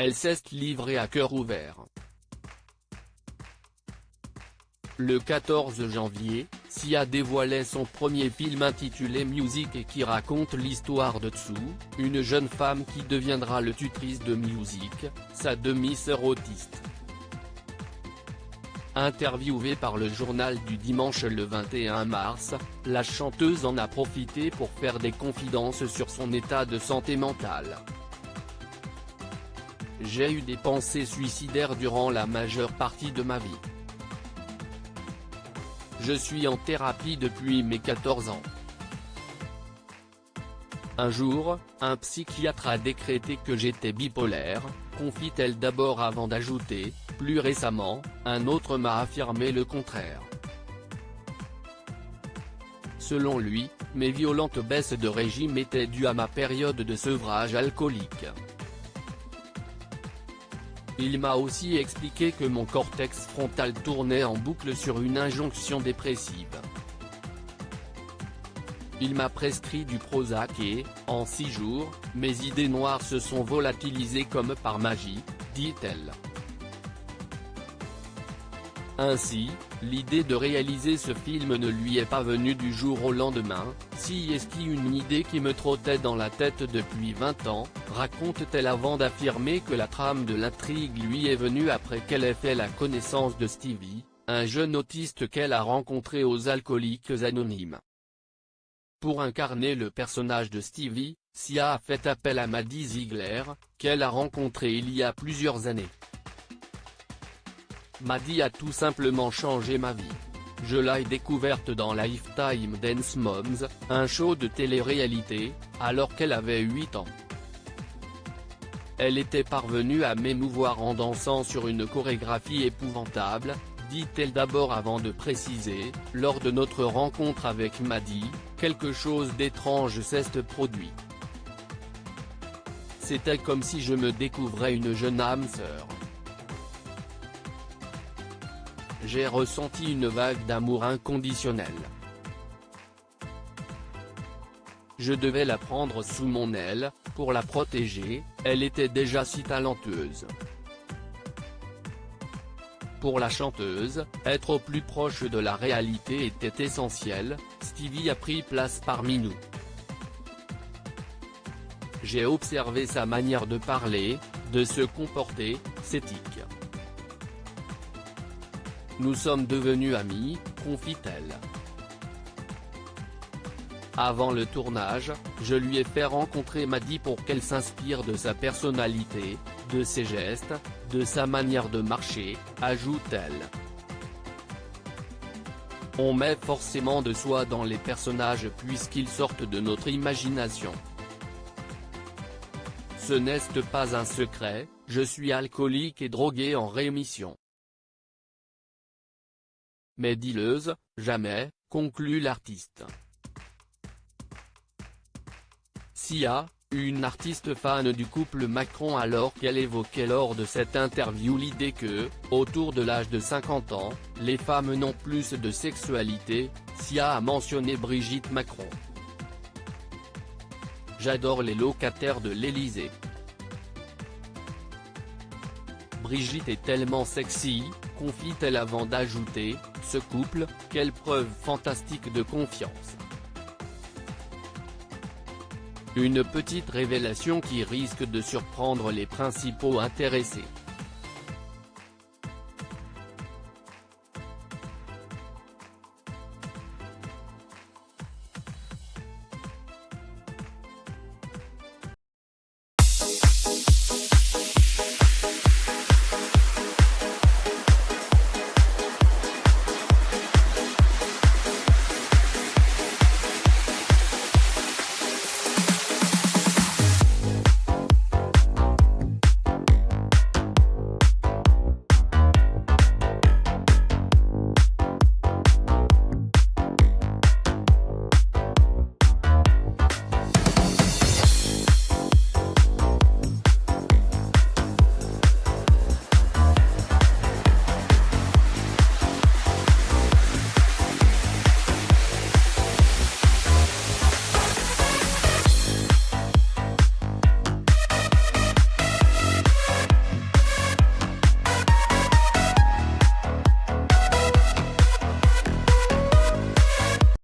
elle s'est livrée à cœur ouvert. Le 14 janvier, Sia dévoilait son premier film intitulé Music et qui raconte l'histoire de Tsu, une jeune femme qui deviendra le tutrice de Music, sa demi-sœur autiste. Interviewée par le journal du dimanche le 21 mars, la chanteuse en a profité pour faire des confidences sur son état de santé mentale. J'ai eu des pensées suicidaires durant la majeure partie de ma vie. Je suis en thérapie depuis mes 14 ans. Un jour, un psychiatre a décrété que j'étais bipolaire, confie-t-elle d'abord avant d'ajouter, plus récemment, un autre m'a affirmé le contraire. Selon lui, mes violentes baisses de régime étaient dues à ma période de sevrage alcoolique. Il m'a aussi expliqué que mon cortex frontal tournait en boucle sur une injonction dépressive. Il m'a prescrit du Prozac et, en 6 jours, mes idées noires se sont volatilisées comme par magie, dit-elle. Ainsi, l'idée de réaliser ce film ne lui est pas venue du jour au lendemain, si est-ce une idée qui me trottait dans la tête depuis 20 ans, raconte-t-elle avant d'affirmer que la trame de l'intrigue lui est venue après qu'elle ait fait la connaissance de Stevie, un jeune autiste qu'elle a rencontré aux Alcooliques Anonymes. Pour incarner le personnage de Stevie, Sia a fait appel à Maddie Ziegler, qu'elle a rencontré il y a plusieurs années. Maddie a tout simplement changé ma vie. Je l'ai découverte dans Lifetime Dance Moms, un show de télé-réalité, alors qu'elle avait 8 ans. Elle était parvenue à m'émouvoir en dansant sur une chorégraphie épouvantable, dit-elle d'abord avant de préciser, lors de notre rencontre avec Maddie, quelque chose d'étrange s'est produit. C'était comme si je me découvrais une jeune âme sœur. J'ai ressenti une vague d'amour inconditionnel. Je devais la prendre sous mon aile, pour la protéger, elle était déjà si talentueuse. Pour la chanteuse, être au plus proche de la réalité était essentiel, Stevie a pris place parmi nous. J'ai observé sa manière de parler, de se comporter, ses tics. Nous sommes devenus amis, confie-t-elle. Avant le tournage, je lui ai fait rencontrer Maddie pour qu'elle s'inspire de sa personnalité, de ses gestes, de sa manière de marcher, ajoute-t-elle. On met forcément de soi dans les personnages puisqu'ils sortent de notre imagination. Ce n'est pas un secret, je suis alcoolique et drogué en rémission. Mais dealeuse, jamais, conclut l'artiste. Sia, une artiste fan du couple Macron alors qu'elle évoquait lors de cette interview l'idée que, autour de l'âge de 50 ans, les femmes n'ont plus de sexualité, Sia a mentionné Brigitte Macron. J'adore les locataires de l'Élysée. Brigitte est tellement sexy, confie-t-elle avant d'ajouter, ce couple, quelle preuve fantastique de confiance. Une petite révélation qui risque de surprendre les principaux intéressés.